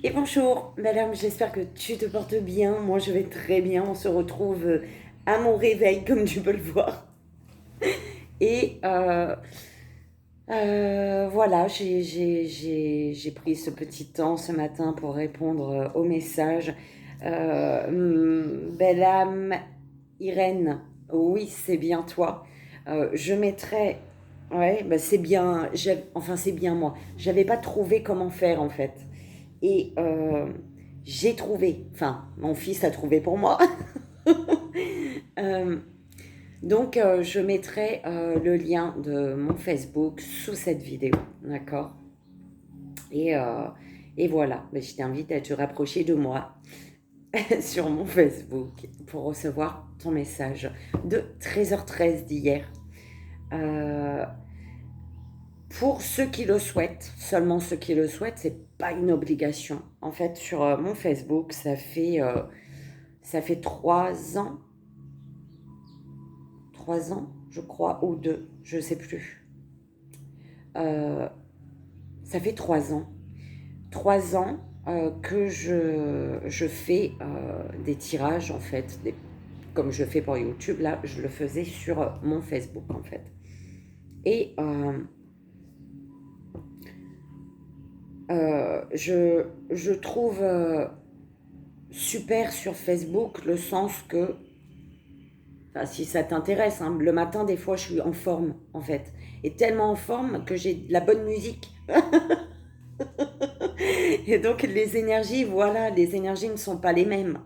Et bonjour, madame, j'espère que tu te portes bien. Moi, je vais très bien. On se retrouve à mon réveil, comme tu peux le voir. Et voilà, j'ai pris ce petit temps ce matin pour répondre au message. Belle âme, Irène, oui, c'est bien toi. Je mettrai. Ouais, bah c'est bien. Enfin, c'est bien moi. J'avais pas trouvé comment faire en fait. Et j'ai trouvé, enfin, mon fils a trouvé pour moi. Euh, donc, je mettrai le lien de mon Facebook sous cette vidéo, d'accord. et, euh, et voilà, ben, je t'invite à te rapprocher de moi sur mon Facebook pour recevoir ton message de 13h13 d'hier. Euh, pour ceux qui le souhaitent, seulement ceux qui le souhaitent, c'est pas une obligation. En fait, sur mon Facebook, ça fait 3 ans, 3 ans, je crois, ou 2, je sais plus. Euh, Ça fait 3 ans. 3 ans que je fais des tirages, en fait, comme je fais pour YouTube, là, je le faisais sur mon Facebook, en fait. Et je trouve super sur Facebook le sens que, enfin, si ça t'intéresse, hein, le matin, des fois, je suis en forme, en fait. Et tellement en forme que j'ai de la bonne musique. Et donc, les énergies, voilà, les énergies ne sont pas les mêmes.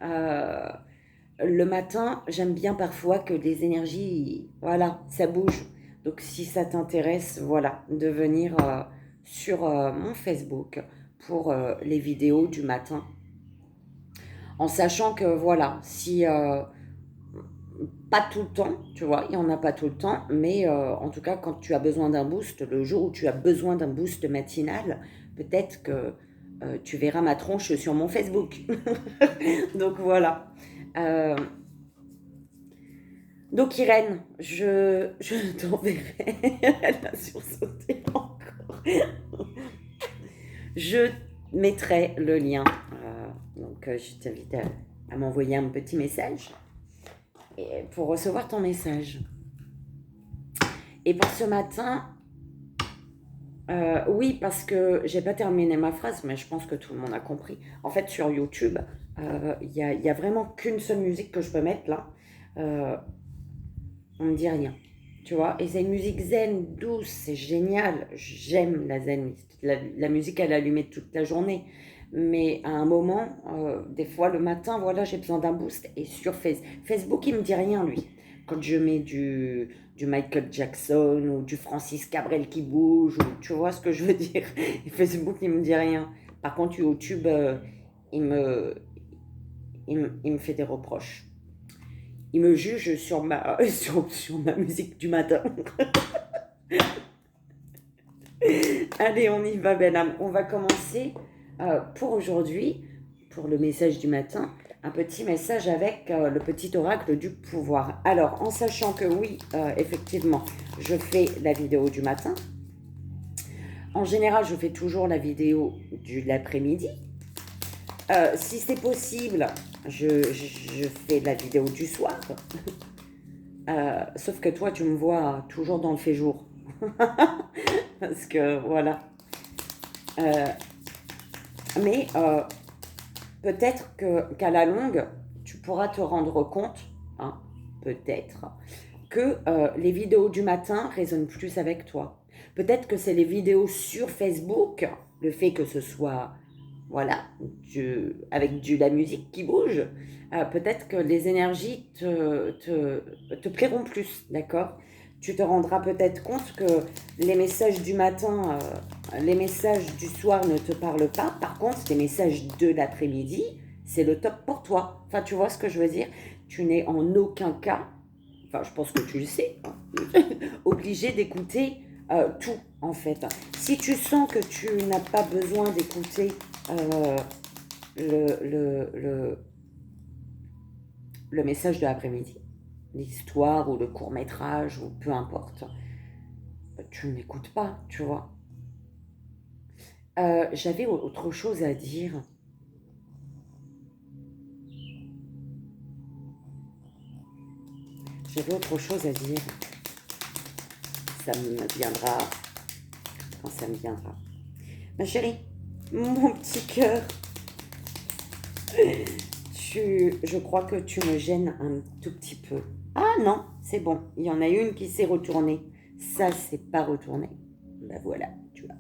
Euh, le matin, j'aime bien parfois que les énergies, voilà, ça bouge. Donc, si ça t'intéresse, voilà, de venir sur mon Facebook pour les vidéos du matin. En sachant que, voilà, si pas tout le temps, tu vois, il n'y en a pas tout le temps, mais en tout cas, quand tu as besoin d'un boost, le jour où tu as besoin d'un boost matinal, peut-être que tu verras ma tronche sur mon Facebook. Donc voilà. Euh, donc Irène, je t'enverrai. Elle a sursauté encore. Je mettrai le lien. Donc je t'invite à m'envoyer un petit message pour recevoir ton message. Et pour ce matin, oui, parce que j'ai pas terminé ma phrase, mais je pense que tout le monde a compris. En fait, sur YouTube, y a vraiment qu'une seule musique que je peux mettre là. Euh, on me dit rien. Tu vois, et c'est une musique zen, douce, c'est génial. J'aime la zen, la musique à l'allumée toute la journée. Mais à un moment, des fois le matin, voilà, j'ai besoin d'un boost. Et sur Facebook, il me dit rien, lui. Quand je mets du Michael Jackson ou du Francis Cabrel qui bouge, ou, tu vois ce que je veux dire. Et Facebook, il me dit rien. Par contre, YouTube, il me, il me fait des reproches. Il me juge sur sur ma musique du matin. Allez, on y va, belle âme. On va commencer pour aujourd'hui, pour le message du matin, un petit message avec le petit oracle du pouvoir. Alors, en sachant que oui, effectivement, je fais la vidéo du matin. En général, je fais toujours la vidéo de l'après-midi. Si c'est possible, je fais la vidéo du soir. Sauf que toi, tu me vois toujours dans le fait jour. Parce que voilà. Euh, mais peut-être qu'à la longue, tu pourras te rendre compte, hein, peut-être, que les vidéos du matin résonnent plus avec toi. Peut-être que c'est les vidéos sur Facebook, le fait que ce soit, voilà, avec la musique qui bouge, peut-être que les énergies te plairont plus, d'accord. Tu te rendras peut-être compte que les messages du matin, les messages du soir ne te parlent pas. Par contre, les messages de l'après-midi, c'est le top pour toi. Enfin, tu vois ce que je veux dire. Tu n'es en aucun cas, enfin, je pense que tu le sais, hein, obligé d'écouter tout, en fait. Si tu sens que tu n'as pas besoin d'écouter euh, le, le, le, le message de l'après-midi, l'histoire ou le court-métrage ou peu importe, tu ne l'écoutes pas, tu vois. J'avais autre chose à dire. J'avais autre chose à dire. Ça me viendra quand ça me viendra. Ma chérie, mon petit cœur, je crois que tu me gênes un tout petit peu. Ah non, c'est bon. Il y en a une qui s'est retournée. Ça, c'est pas retourné. Ben voilà, tu vois.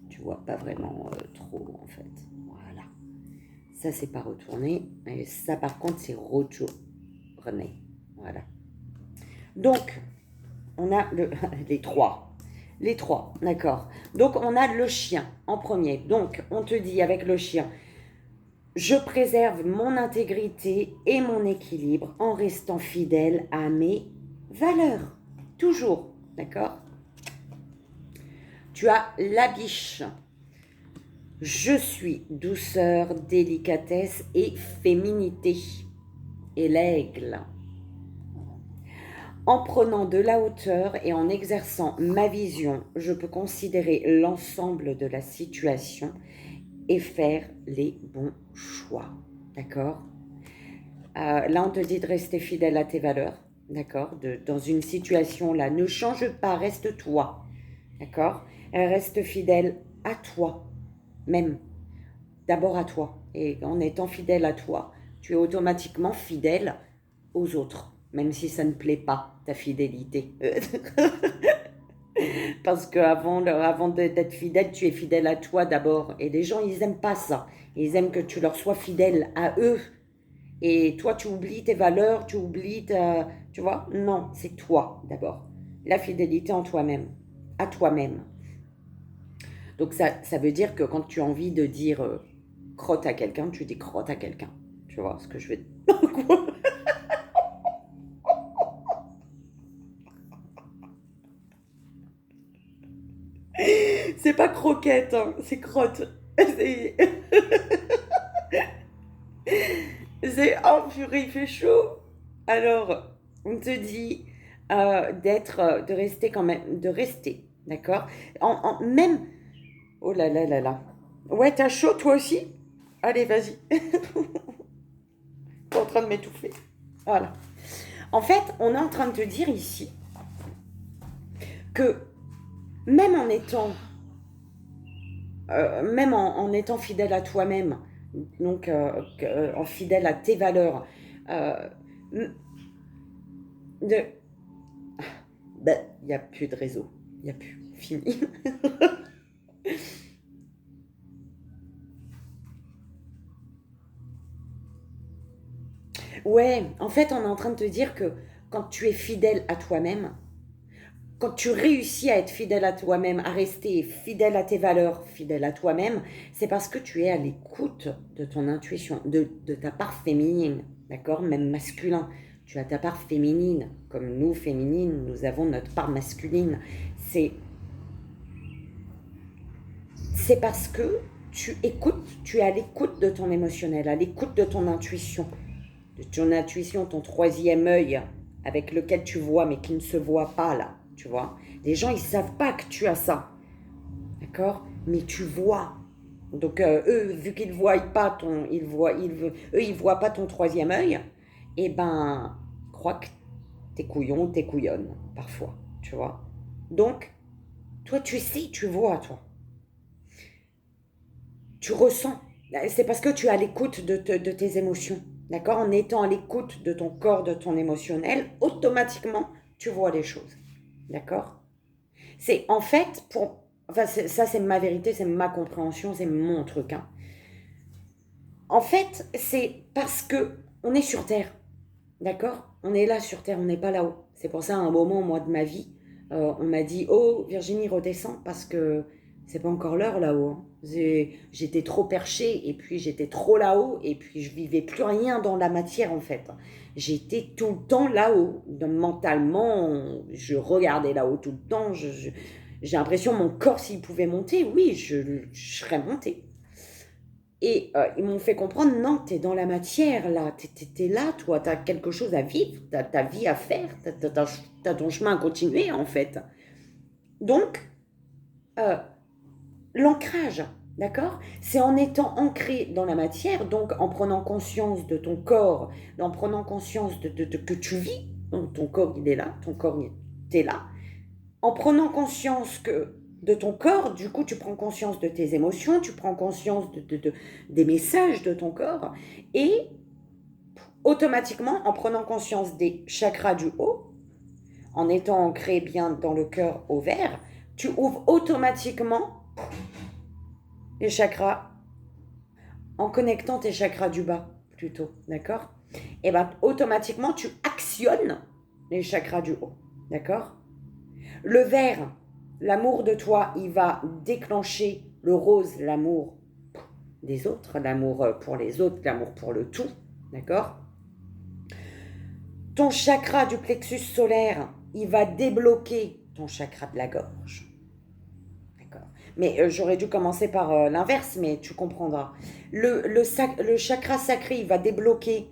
Tu vois pas vraiment trop, en fait. Voilà. Ça, c'est pas retourné. Et ça, par contre, c'est retourné. Voilà. Donc, on a les trois. Les trois, d'accord. Donc, on a le chien en premier. Donc, on te dit avec le chien, je préserve mon intégrité et mon équilibre en restant fidèle à mes valeurs. Toujours, d'accord. Tu as la biche. Je suis douceur, délicatesse et féminité. Et l'aigle. En prenant de la hauteur et en exerçant ma vision, je peux considérer l'ensemble de la situation et faire les bons choix. D'accord. Là, on te dit de rester fidèle à tes valeurs. D'accord. Dans une situation là, ne change pas, reste toi. D'accord. Reste fidèle à toi, même. D'abord à toi. Et en étant fidèle à toi, tu es automatiquement fidèle aux autres, même si ça ne plaît pas, ta fidélité. Parce qu'avant d'être fidèle, tu es fidèle à toi d'abord. Et les gens, ils n'aiment pas ça. Ils aiment que tu leur sois fidèle à eux. Et toi, tu oublies tes valeurs, tu oublies ta... Tu vois? Non, c'est toi d'abord. La fidélité en toi-même, à toi-même. Donc ça veut dire que quand tu as envie de dire crotte à quelqu'un, tu dis crotte à quelqu'un. Tu vois ce que je veux dire? C'est pas croquette, hein, c'est crotte. C'est... Oh purée, il fait chaud. Alors, on te dit de rester quand même, de rester, d'accord. Même, oh là là là là. Ouais, t'as chaud toi aussi? Allez, vas-y. T'es en train de m'étouffer. Voilà. En fait, on est en train de te dire ici que même en étant, en étant fidèle à toi-même, donc en fidèle à tes valeurs, euh, de, ben, il n'y a plus de réseau. Il n'y a plus. Fini. Ouais, en fait, on est en train de te dire que quand tu es fidèle à toi-même, quand tu réussis à être fidèle à toi-même, à rester fidèle à tes valeurs, fidèle à toi-même, c'est parce que tu es à l'écoute de ton intuition, de ta part féminine, d'accord? Même masculin. Tu as ta part féminine. Comme nous, féminines, nous avons notre part masculine. C'est c'est parce que tu écoutes, tu es à l'écoute de ton émotionnel, à l'écoute de ton intuition, ton troisième œil avec lequel tu vois mais qui ne se voit pas là, tu vois. Les gens, ils savent pas que tu as ça, d'accord? Mais tu vois. Donc eux, vu qu'ils voient pas eux, ils voient pas ton troisième œil, et ben, crois que t'es couillon, t'es couillonne, parfois, tu vois. Donc, toi, tu sais, tu vois, toi. Tu ressens. C'est parce que tu es à l'écoute de tes émotions. D'accord. En étant à l'écoute de ton corps, de ton émotionnel, automatiquement, tu vois les choses. D'accord. C'est en fait, enfin, ça c'est ma vérité, c'est ma compréhension, c'est mon truc. Hein. En fait, c'est parce que on est sur Terre. D'accord. On est là sur Terre, on n'est pas là-haut. C'est pour ça, à un moment, moi, de ma vie, on m'a dit, oh, Virginie, redescends, parce que c'est pas encore l'heure là-haut. Hein. J'étais trop perchée, et puis j'étais trop là-haut, et puis je vivais plus rien dans la matière, en fait. J'étais tout le temps là-haut. Donc, mentalement, je regardais là-haut tout le temps. J'ai l'impression, mon corps, s'il pouvait monter, oui, je serais montée. Et ils m'ont fait comprendre, non, t'es dans la matière, là, t'es là, toi, t'as quelque chose à vivre, t'as ta vie à faire, t'as ton chemin à continuer, en fait. Donc, euh, l'ancrage, d'accord? C'est en étant ancré dans la matière, donc en prenant conscience de ton corps, en prenant conscience que tu vis, donc ton corps il est là, ton corps il est là, en prenant conscience de ton corps, du coup tu prends conscience de tes émotions, tu prends conscience des messages de ton corps, et automatiquement en prenant conscience des chakras du haut, en étant ancré bien dans le cœur ovaire, tu ouvres automatiquement les chakras en connectant tes chakras du bas plutôt, d'accord? Et bien automatiquement tu actionnes les chakras du haut, d'accord? Le vert, l'amour de toi, il va déclencher le rose, l'amour des autres, l'amour pour les autres, l'amour pour le tout, d'accord? Ton chakra du plexus solaire, il va débloquer ton chakra de la gorge. D'accord. Mais j'aurais dû commencer par l'inverse, mais tu comprendras. Le chakra sacré, il va débloquer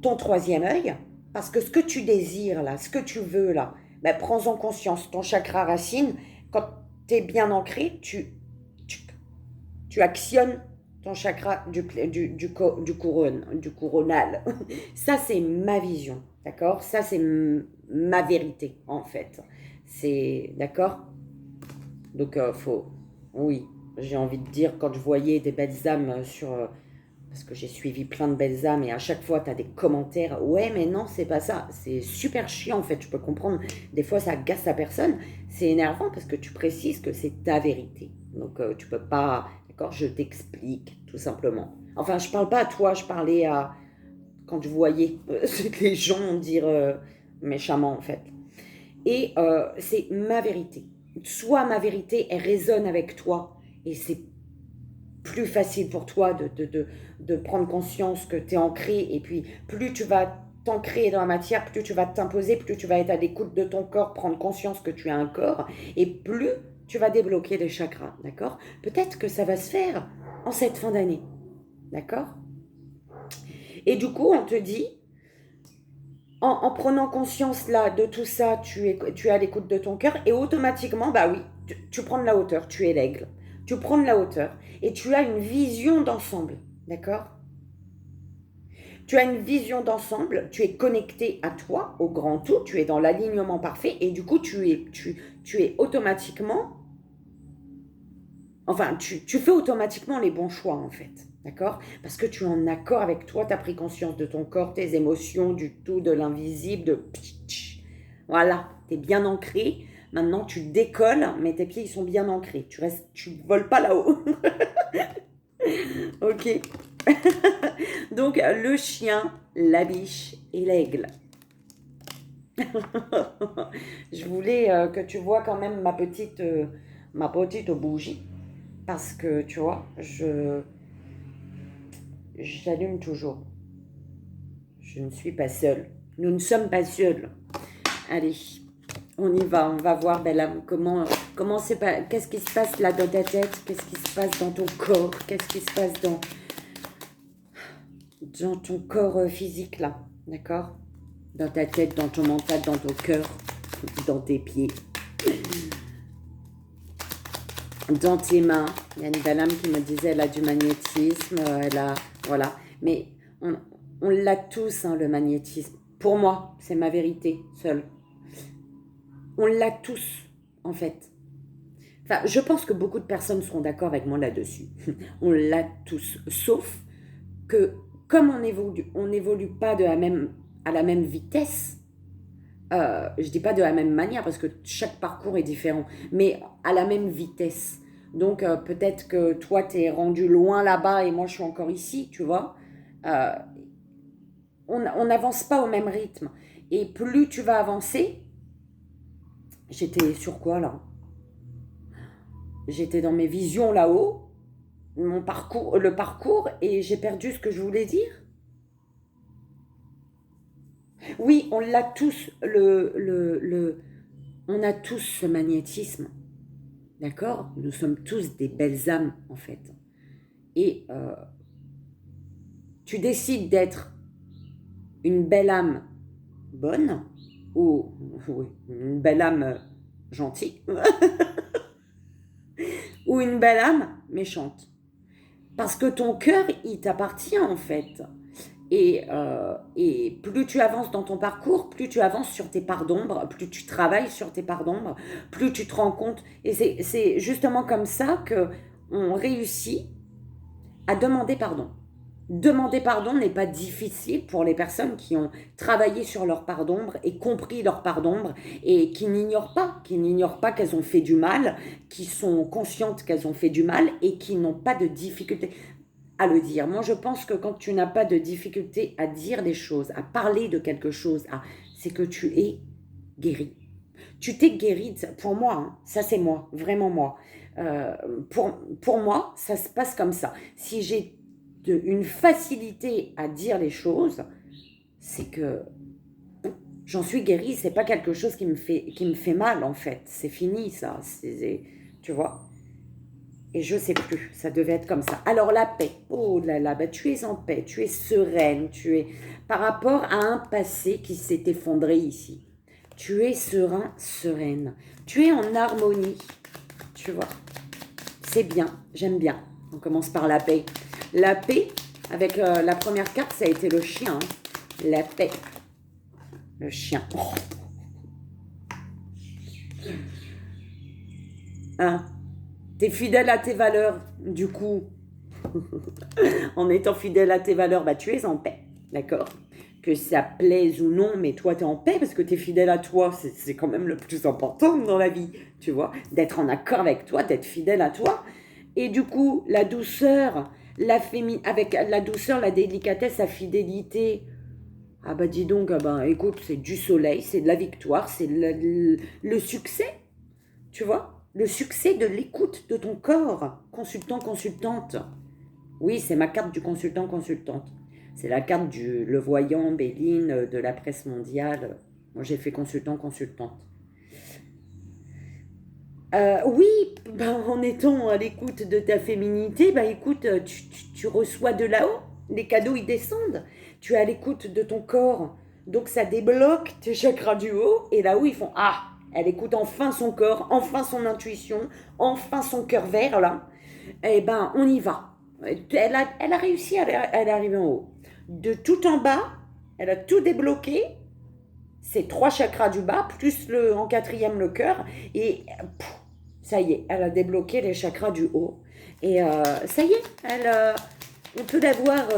ton troisième œil, parce que ce que tu désires là, ce que tu veux là, ben, prends-en conscience. Ton chakra racine, quand tu es bien ancré, tu actionnes ton chakra du coronal. Ça, c'est ma vision, d'accord? Ça, c'est ma vérité, en fait. C'est, d'accord? Donc, oui, j'ai envie de dire, quand je voyais des belles âmes parce que j'ai suivi plein de belles âmes et à chaque fois, tu as des commentaires. Ouais, mais non, c'est pas ça. C'est super chiant, en fait. Je peux comprendre. Des fois, ça agace la personne. C'est énervant parce que tu précises que c'est ta vérité. Donc, tu peux pas. D'accord? Je t'explique, tout simplement. Enfin, je parle pas à toi, je parlais à. Quand je voyais les gens dire méchamment, en fait. Et c'est ma vérité. Soit ma vérité, elle résonne avec toi et c'est plus facile pour toi de prendre conscience que tu es ancré, et puis plus tu vas t'ancrer dans la matière, plus tu vas t'imposer, plus tu vas être à l'écoute de ton corps, prendre conscience que tu as un corps, et plus tu vas débloquer les chakras, d'accord? Peut-être que ça va se faire en cette fin d'année, d'accord? Et du coup, on te dit, en prenant conscience là de tout ça, tu es à l'écoute de ton cœur, et automatiquement, bah oui, tu prends de la hauteur, tu es l'aigle. Tu prends de la hauteur et tu as une vision d'ensemble, d'accord? Tu as une vision d'ensemble, tu es connecté à toi, au grand tout, tu es dans l'alignement parfait et du coup tu es automatiquement, enfin tu fais automatiquement les bons choix en fait, d'accord? Parce que tu es en accord avec toi, tu as pris conscience de ton corps, tes émotions, du tout, de l'invisible, voilà, tu es bien ancré. Maintenant tu décolles, mais tes pieds ils sont bien ancrés, tu voles pas là-haut. Ok. Donc, le chien, la biche et l'aigle. Je voulais que tu vois quand même ma petite bougie. Parce que, tu vois, j'allume toujours. Je ne suis pas seule. Nous ne sommes pas seuls. Allez, on y va. On va voir, belle âme, comment c'est pas, qu'est-ce qui se passe là dans ta tête? Qu'est-ce qui se passe dans ton corps? Qu'est-ce qui se passe dans ton corps physique là? D'accord? Dans ta tête, dans ton mental, dans ton cœur, dans tes pieds, dans tes mains. Il y a une belle âme qui me disait, elle a du magnétisme, elle a, voilà. Mais on l'a tous, hein, le magnétisme. Pour moi, c'est ma vérité seule. On l'a tous, en fait. Enfin, je pense que beaucoup de personnes seront d'accord avec moi là-dessus. On l'a tous, sauf que comme on n'évolue pas à la même vitesse. Je dis pas de la même manière parce que chaque parcours est différent, mais à la même vitesse. Donc peut-être que toi, tu es rendu loin là-bas et moi, je suis encore ici, tu vois. Euh, on n'avance pas au même rythme. Et plus tu vas avancer, j'étais sur quoi là? J'étais dans mes visions là-haut, le parcours, et j'ai perdu ce que je voulais dire. Oui, on l'a tous, on a tous ce magnétisme. D'accord? Nous sommes tous des belles âmes, en fait. Et tu décides d'être une belle âme bonne ou oui, une belle âme gentille. ou une belle âme méchante. Parce que ton cœur, il t'appartient en fait. Et plus tu avances dans ton parcours, plus tu avances sur tes parts d'ombre, plus tu travailles sur tes parts d'ombre, plus tu te rends compte. Et c'est justement comme ça qu'on réussit à demander pardon. Demander pardon n'est pas difficile pour les personnes qui ont travaillé sur leur part d'ombre et compris leur part d'ombre et qui n'ignorent pas qu'elles ont fait du mal, qui sont conscientes qu'elles ont fait du mal et qui n'ont pas de difficulté à le dire. Moi, je pense que quand tu n'as pas de difficulté à dire des choses, à parler de quelque chose, c'est que tu es guéri. Tu t'es guéri, pour moi, hein, ça c'est moi, vraiment moi. Euh, pour moi, ça se passe comme ça. Si j'ai une facilité à dire les choses, c'est que j'en suis guérie, c'est pas quelque chose qui me fait mal en fait. C'est fini ça, tu vois. Et je sais plus, ça devait être comme ça. Alors la paix, oh là là, bah, tu es en paix, tu es sereine, tu es par rapport à un passé qui s'est effondré ici. Tu es serein, sereine. Tu es en harmonie, tu vois. C'est bien, j'aime bien. On commence par la paix. La paix, avec la première carte, ça a été le chien. Hein. La paix. Le chien. Oh. Hein? T'es fidèle à tes valeurs, du coup. En étant fidèle à tes valeurs, bah, tu es en paix, d'accord? Que ça plaise ou non, mais toi, tu es en paix parce que tu es fidèle à toi. C'est quand même le plus important dans la vie, tu vois? D'être en accord avec toi, d'être fidèle à toi. Et du coup, la douceur, avec la douceur, la délicatesse, la fidélité. Ah bah dis donc, ah bah, écoute, c'est du soleil, c'est de la victoire, c'est le succès, tu vois? Le succès de l'écoute de ton corps, consultant, consultante. Oui, c'est ma carte du consultant, consultante. C'est la carte du le voyant, Béline, de la presse mondiale. Moi, j'ai fait consultant, consultante. Oui, ben, en étant à l'écoute de ta féminité, bah écoute, tu reçois de là-haut, les cadeaux ils descendent. Tu es à l'écoute de ton corps, donc ça débloque tes chakras du haut, et là-haut ils font ah, elle écoute enfin son corps, enfin son intuition, enfin son cœur vert là. Eh ben, on y va. Elle a réussi à arriver en haut. De tout en bas, elle a tout débloqué, c'est 3 chakras du bas, plus en quatrième le cœur, et ça y est, elle a débloqué les chakras du haut. Et ça y est, on peut l'avoir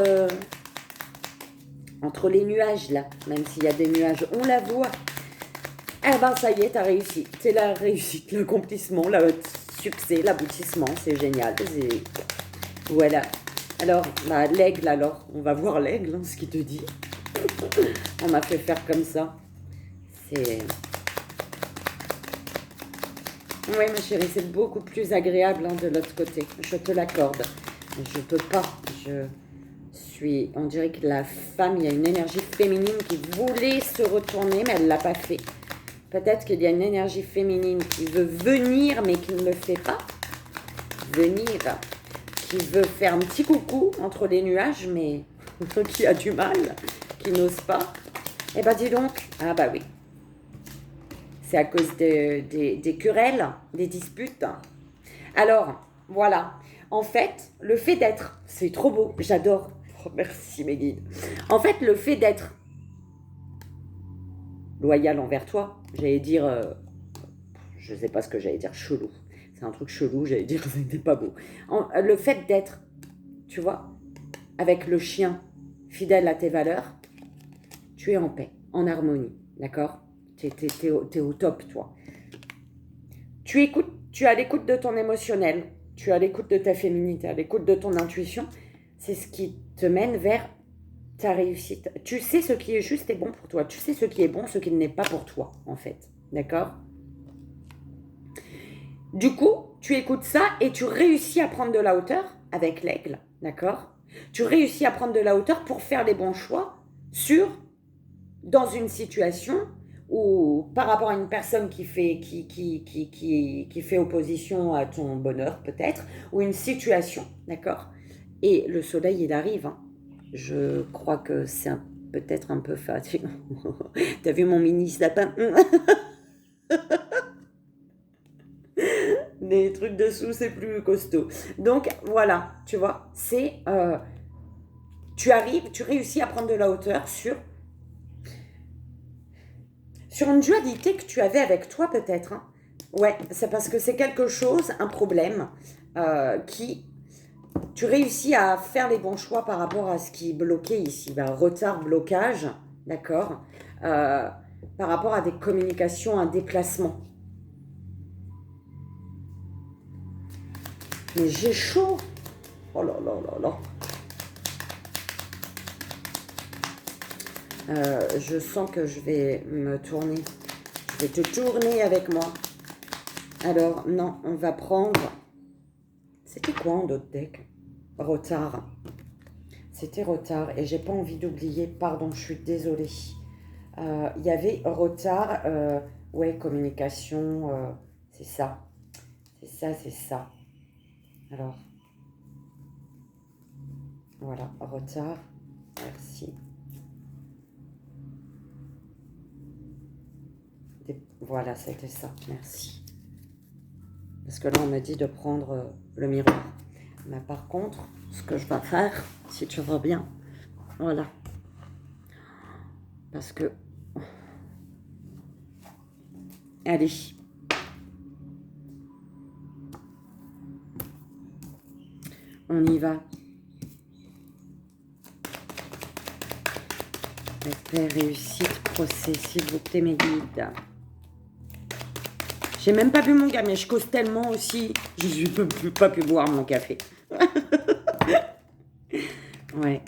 entre les nuages là, même s'il y a des nuages, on la voit. Eh ben ça y est, t'as réussi. C'est la réussite, l'accomplissement, le succès, l'aboutissement, c'est génial. Voilà. Alors, bah, l'aigle alors, on va voir l'aigle, hein, ce qu'il te dit. On m'a fait faire comme ça. C'est... Oui, ma chérie, c'est beaucoup plus agréable hein, de l'autre côté. Je te l'accorde. Je peux pas. Je suis... On dirait que la femme, il y a une énergie féminine qui voulait se retourner, mais elle ne l'a pas fait. Peut-être qu'il y a une énergie féminine qui veut venir, mais qui ne le fait pas. Venir. Qui veut faire un petit coucou entre les nuages, mais qui a du mal, qui n'ose pas. Eh ben dis donc. Ah bah oui. C'est à cause des querelles, des disputes. Alors, voilà. En fait, le fait d'être... C'est trop beau, j'adore. Oh, merci mes guides. En fait, le fait d'être loyal envers toi, j'allais dire... je ne sais pas ce que j'allais dire, chelou. C'est un truc chelou, j'allais dire, c'était pas beau. Le fait d'être, tu vois, avec le chien, fidèle à tes valeurs, tu es en paix, en harmonie, d'accord? T'es au top, toi. Tu écoutes, tu es à l'écoute de ton émotionnel, tu es à l'écoute de ta féminité, à l'écoute de ton intuition. C'est ce qui te mène vers ta réussite. Tu sais ce qui est juste et bon pour toi. Tu sais ce qui est bon, ce qui n'est pas pour toi, en fait. D'accord? Du coup, tu écoutes ça et tu réussis à prendre de la hauteur avec l'aigle, d'accord? Tu réussis à prendre de la hauteur pour faire les bons choix dans une situation ou par rapport à une personne qui fait opposition à ton bonheur peut-être, ou une situation, d'accord? Et le soleil, il arrive. Hein. Je crois que c'est peut-être un peu fatigant. T'as vu mon mini sapin? Les trucs dessous, c'est plus costaud. Donc, voilà, tu vois, c'est... tu arrives, tu réussis à prendre de la hauteur sur une dualité que tu avais avec toi, peut-être. Hein. Ouais, c'est parce que c'est quelque chose, un problème, qui... Tu réussis à faire les bons choix par rapport à ce qui est bloqué ici. Ben, retard, blocage, d'accord, par rapport à des communications, un déplacement. Mais j'ai chaud. Oh là là là là. Je sens que je vais me tourner. Je vais te tourner avec moi. Alors, non, on va prendre... C'était quoi en d'autres deck? Retard. C'était retard et j'ai pas envie d'oublier. Pardon, je suis désolée. Il y avait retard. Ouais, communication. C'est ça. C'est ça, c'est ça. Alors, voilà, retard. Merci. Voilà, c'était ça. Merci. Parce que là, on m'a dit de prendre le miroir. Mais par contre, ce que je vais faire, si tu veux bien, voilà. Parce que... Allez. On y va. Paix, réussite, procès, s'il vous plaît, mes guides. J'ai même pas bu mon café, mais je cause tellement aussi. Je n'ai pas pu boire mon café. Ouais.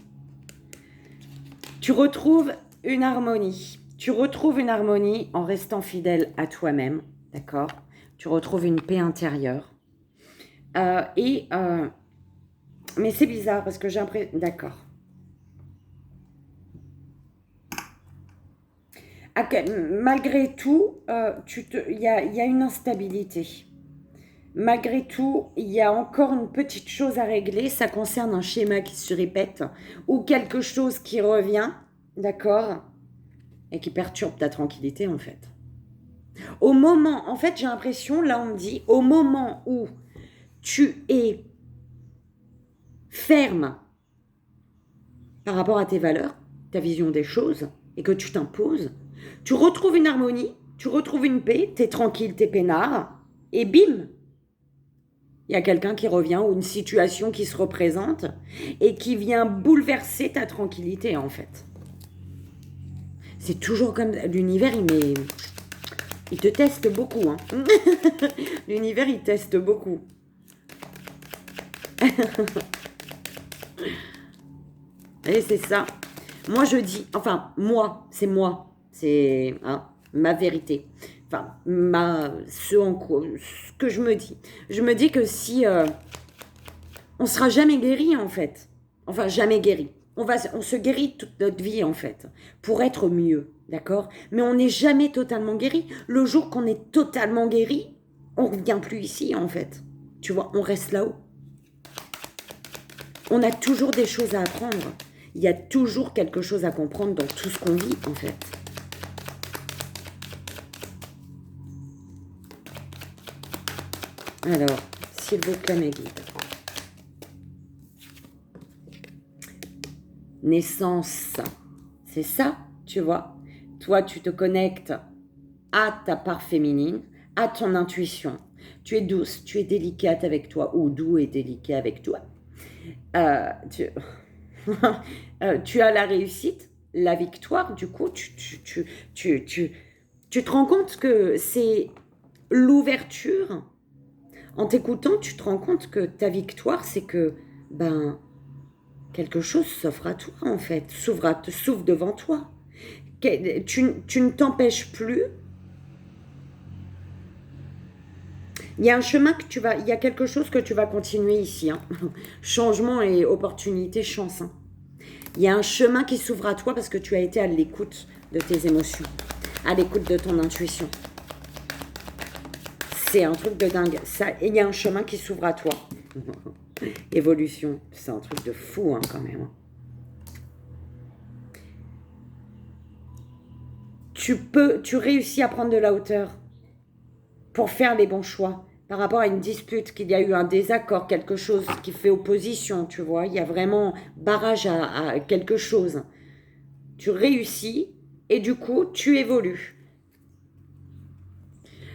Tu retrouves une harmonie. Tu retrouves une harmonie en restant fidèle à toi-même. D'accord? Tu retrouves une paix intérieure. Mais c'est bizarre parce que j'ai l'impression... D'accord. Malgré tout, il y a une instabilité. Malgré tout, il y a encore une petite chose à régler. Ça concerne un schéma qui se répète ou quelque chose qui revient, d'accord, et qui perturbe ta tranquillité, en fait. Au moment, en fait, j'ai l'impression, là, on me dit, au moment où tu es ferme par rapport à tes valeurs, ta vision des choses, et que tu t'imposes, tu retrouves une harmonie, tu retrouves une paix, t'es tranquille, t'es peinard, et bim, il y a quelqu'un qui revient ou une situation qui se représente et qui vient bouleverser ta tranquillité, en fait. C'est toujours comme... L'univers, il te teste beaucoup. Hein. L'univers, il teste beaucoup. Et c'est ça. Moi, je dis... Enfin, moi. C'est ma vérité. Enfin, ce que je me dis. Je me dis que si... on ne sera jamais guéri, en fait. Enfin, jamais guéri. On se guérit toute notre vie, en fait, pour être mieux, d'accord? Mais on n'est jamais totalement guéri. Le jour qu'on est totalement guéri, on ne revient plus ici, en fait. Tu vois, on reste là-haut. On a toujours des choses à apprendre. Il y a toujours quelque chose à comprendre dans tout ce qu'on vit, en fait. Alors, s'il vous plaît, mes guides. Naissance, c'est ça, tu vois. Toi, tu te connectes à ta part féminine, à ton intuition. Tu es douce, tu es délicate avec toi, ou doux et délicat avec toi. Tu as la réussite, la victoire, du coup, tu te rends compte que c'est l'ouverture. En t'écoutant, tu te rends compte que ta victoire, c'est que, quelque chose s'offre à toi, en fait, s'ouvre devant toi. Tu ne t'empêches plus. Il y a un chemin il y a quelque chose que tu vas continuer ici. Hein. Changement et opportunité, chance. Hein. Il y a un chemin qui s'ouvre à toi parce que tu as été à l'écoute de tes émotions, à l'écoute de ton intuition. C'est un truc de dingue. Il y a un chemin qui s'ouvre à toi. Évolution, c'est un truc de fou hein, quand même. Tu réussis à prendre de la hauteur pour faire les bons choix, par rapport à une dispute, qu'il y a eu un désaccord, quelque chose qui fait opposition, tu vois. Il y a vraiment barrage à quelque chose. Tu réussis et du coup, tu évolues.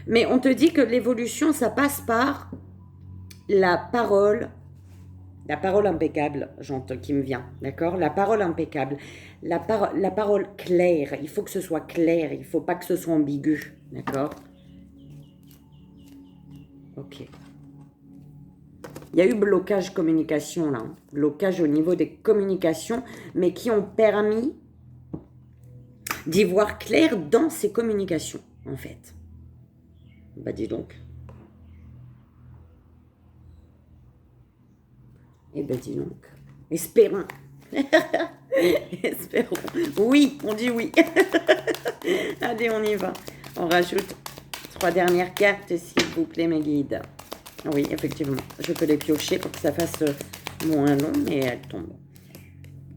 Mais on te dit que l'évolution, ça passe par la parole impeccable, j'entends qui me vient, d'accord? La parole impeccable, la parole claire. Il faut que ce soit clair, il ne faut pas que ce soit ambigu, d'accord? Ok. Il y a eu blocage communication là, hein. Blocage au niveau des communications, mais qui ont permis d'y voir clair dans ces communications, en fait. Bah dis donc. Eh ben dis donc. Espérons. Espérons. Oui, on dit oui. Allez, on y va. On rajoute 3 dernières cartes, s'il vous plaît, mes guides. Oui, effectivement. Je peux les piocher pour que ça fasse moins long, mais elles tombent.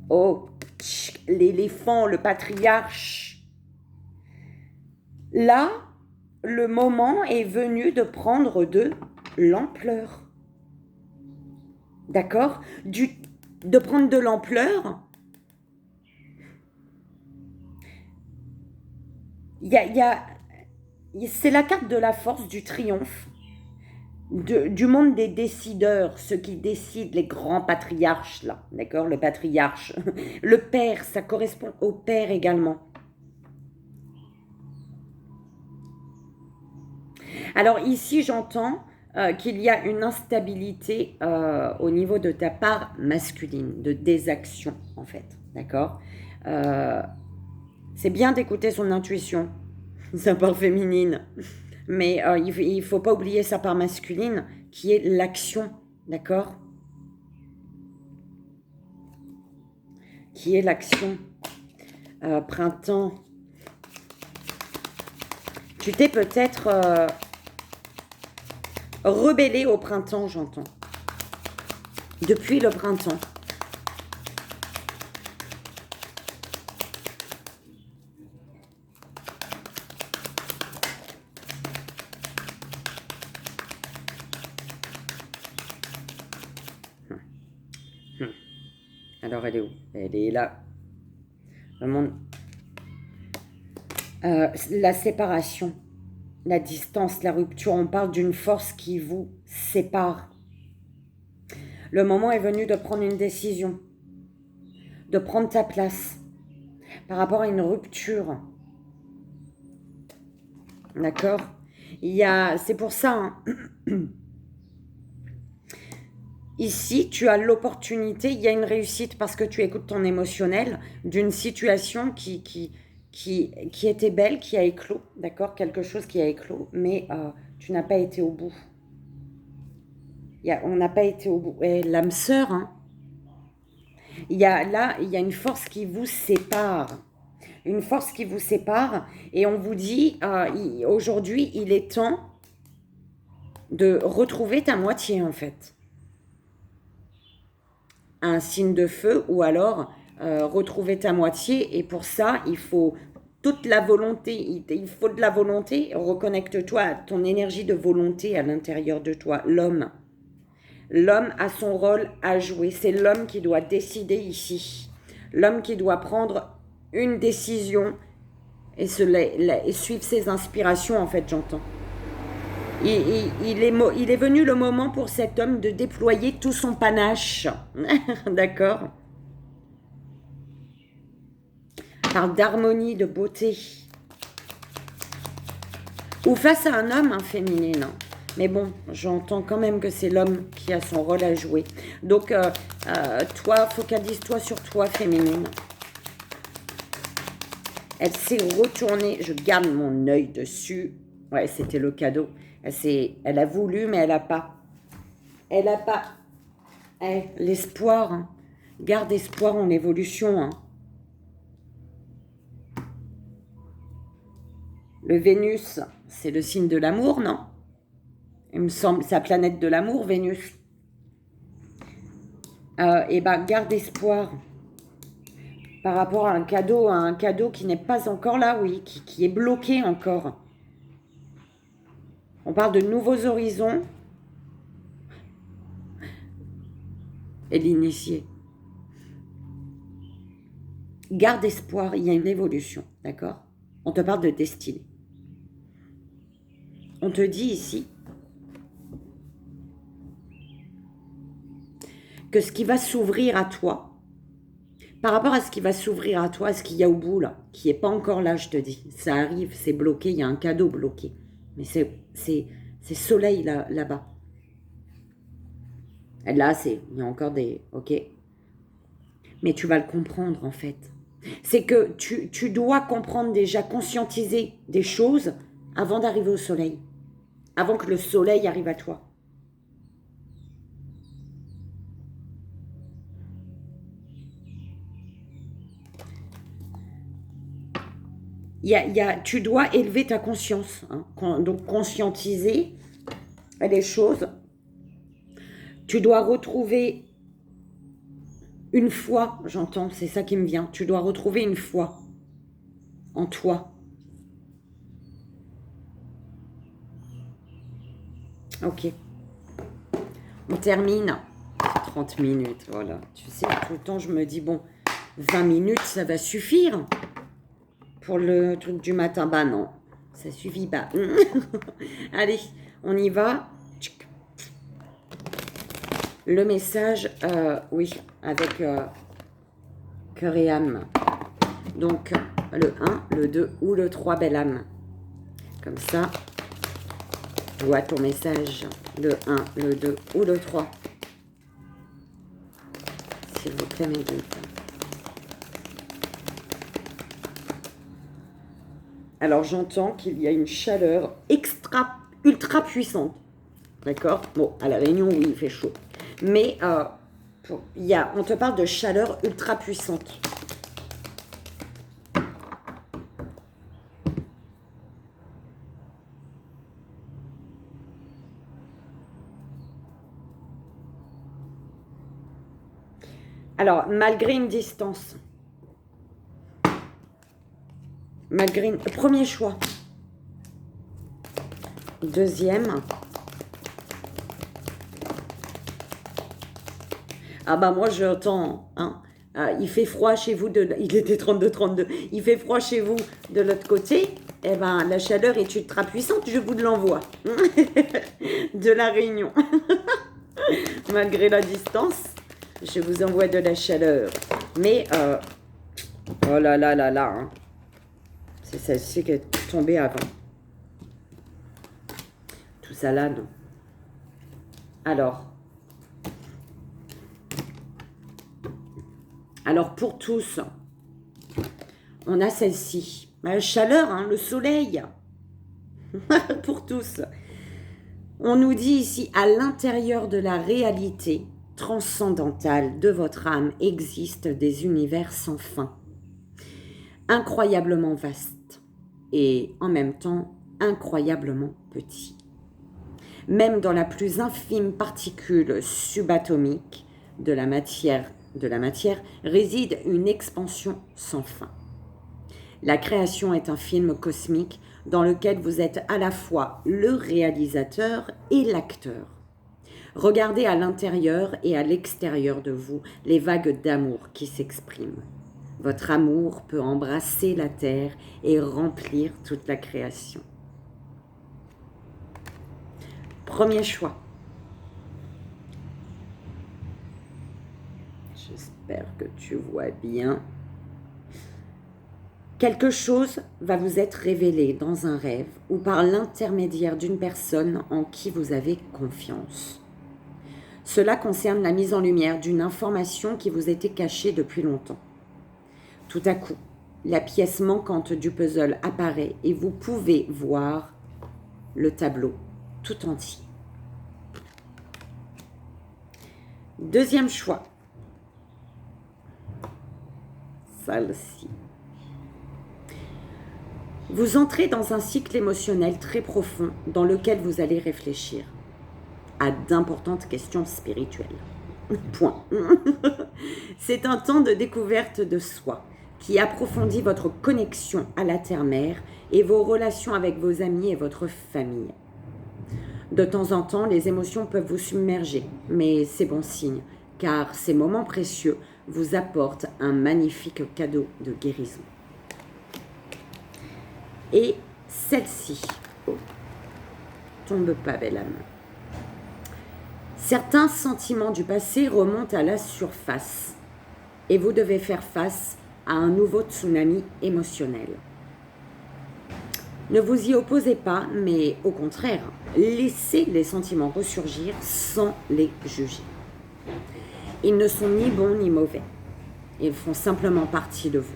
Oh, l'éléphant, le patriarche. Là, le moment est venu de prendre de l'ampleur. D'accord? De prendre de l'ampleur. C'est la carte de la force, du triomphe, du monde des décideurs, ceux qui décident, les grands patriarches, là, d'accord? Le patriarche. Le père, ça correspond au père également. Alors ici, j'entends qu'il y a une instabilité au niveau de ta part masculine, de désaction, en fait, d'accord? C'est bien d'écouter son intuition, sa part féminine, mais il ne faut pas oublier sa part masculine, qui est l'action, d'accord? Qui est l'action. Printemps. Tu t'es peut-être rebellé au printemps, j'entends. Depuis le printemps. Alors, elle est où? Elle est là. Le monde. La séparation, la distance, la rupture. On parle d'une force qui vous sépare. Le moment est venu de prendre une décision, de prendre ta place par rapport à une rupture. D'accord? C'est pour ça, hein. Ici, tu as l'opportunité, il y a une réussite parce que tu écoutes ton émotionnel d'une situation qui était belle, qui a éclos, d'accord? Quelque chose qui a éclos, mais tu n'as pas été au bout. On n'a pas été au bout. Et l'âme sœur, hein. Il y a une force qui vous sépare. Une force qui vous sépare. Et on vous dit, aujourd'hui, il est temps de retrouver ta moitié, en fait. Un signe de feu ou alors retrouver ta moitié. Et pour ça, il faut toute la volonté. Il faut de la volonté. Reconnecte-toi à ton énergie de volonté à l'intérieur de toi, l'homme. L'homme a son rôle à jouer. C'est l'homme qui doit décider ici. L'homme qui doit prendre une décision et suivre ses inspirations, en fait, j'entends. Il est venu le moment pour cet homme de déployer tout son panache. D'accord? Par d'harmonie, de beauté. Ou face à un homme, hein, féminine. Hein. Mais bon, j'entends quand même que c'est l'homme qui a son rôle à jouer. Donc, toi, focalise-toi sur toi, féminine. Elle s'est retournée. Je garde mon œil dessus. Ouais, c'était le cadeau. Elle a voulu, mais elle n'a pas. Elle n'a pas. L'espoir. Hein. Garde espoir en évolution. Hein. Le Vénus, c'est le signe de l'amour, non? Il me semble, c'est la planète de l'amour, Vénus. Et ben, garde espoir par rapport à un cadeau qui n'est pas encore là, oui, qui est bloqué encore. On parle de nouveaux horizons et l'initié. Garde espoir, il y a une évolution, d'accord? On te parle de destinée. On te dit ici que ce qui va s'ouvrir à toi, par rapport à ce qui va s'ouvrir à toi, ce qu'il y a au bout là, qui n'est pas encore là, je te dis, ça arrive, c'est bloqué, il y a un cadeau bloqué. Mais c'est soleil là-bas. Là, il y a encore des... Ok. Mais tu vas le comprendre en fait. C'est que tu dois comprendre déjà, conscientiser des choses avant d'arriver au soleil. Avant que le soleil arrive à toi. Tu dois élever ta conscience. Hein. Donc, conscientiser les choses. Tu dois retrouver une foi, j'entends, c'est ça qui me vient. Tu dois retrouver une foi en toi. Ok. On termine. 30 minutes, voilà. Tu sais, tout le temps, je me dis, bon, 20 minutes, ça va suffire pour le truc du matin. Bah non, ça suffit pas. Allez, on y va. Le message, oui, avec cœur et âme. Donc, le 1, le 2 ou le 3, belle âme. Comme ça, vois ton message, le 1, le 2 ou le 3. S'il vous plaît, mes guides. Alors, j'entends qu'il y a une chaleur ultra puissante. D'accord? Bon, à La Réunion, oui, il fait chaud. Mais on te parle de chaleur ultra puissante. Alors, malgré une distance, premier choix, deuxième, ah bah moi j'entends, hein, il fait froid chez vous, il était 32, il fait froid chez vous de l'autre côté, eh ben la chaleur est ultra puissante, je vous l'envoie, de La Réunion, malgré la distance. Je vous envoie de la chaleur. Mais, oh là là là là. Hein. C'est celle-ci qui est tombée avant. Tout ça là, non. Alors pour tous, on a celle-ci. La chaleur, hein, le soleil. Pour tous. On nous dit ici, à l'intérieur de la réalité transcendantale de votre âme existent des univers sans fin, incroyablement vastes et en même temps incroyablement petits. Même dans la plus infime particule subatomique de la matière réside une expansion sans fin. La création est un film cosmique dans lequel vous êtes à la fois le réalisateur et l'acteur. Regardez à l'intérieur et à l'extérieur de vous les vagues d'amour qui s'expriment. Votre amour peut embrasser la terre et remplir toute la création. Premier choix. J'espère que tu vois bien. Quelque chose va vous être révélé dans un rêve ou par l'intermédiaire d'une personne en qui vous avez confiance. Cela concerne la mise en lumière d'une information qui vous était cachée depuis longtemps. Tout à coup, la pièce manquante du puzzle apparaît et vous pouvez voir le tableau tout entier. Deuxième choix. Celle-ci. Vous entrez dans un cycle émotionnel très profond dans lequel vous allez réfléchir à d'importantes questions spirituelles. Point. C'est un temps de découverte de soi qui approfondit votre connexion à la terre-mère et vos relations avec vos amis et votre famille. De temps en temps, les émotions peuvent vous submerger, mais c'est bon signe, car ces moments précieux vous apportent un magnifique cadeau de guérison. Et celle-ci, oh, tombe pas, belle âme. Certains sentiments du passé remontent à la surface et vous devez faire face à un nouveau tsunami émotionnel. Ne vous y opposez pas, mais au contraire, laissez les sentiments ressurgir sans les juger. Ils ne sont ni bons ni mauvais. Ils font simplement partie de vous.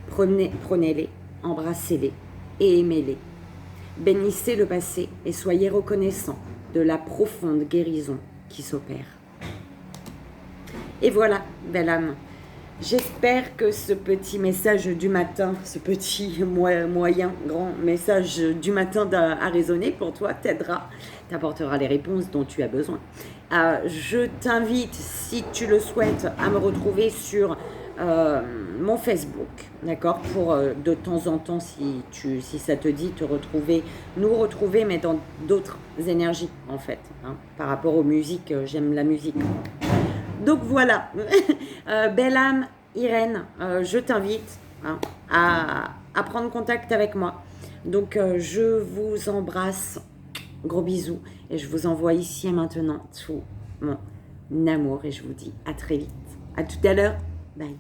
Prenez-les, embrassez-les et aimez-les. Bénissez le passé et soyez reconnaissants de la profonde guérison qui s'opère. Et voilà, belle âme. J'espère que ce petit message du matin, ce petit moyen, grand message du matin a résonné pour toi, t'aidera, t'apportera les réponses dont tu as besoin. Je t'invite, si tu le souhaites, à me retrouver sur mon Facebook, d'accord, pour de temps en temps, si ça te dit, nous retrouver, mais dans d'autres énergies, en fait. Par rapport aux musiques, j'aime la musique. Donc voilà, belle âme, Irène, je t'invite à prendre contact avec moi. Donc je vous embrasse, gros bisous, et je vous envoie ici et maintenant tout mon amour, et je vous dis à très vite. À tout à l'heure, bye.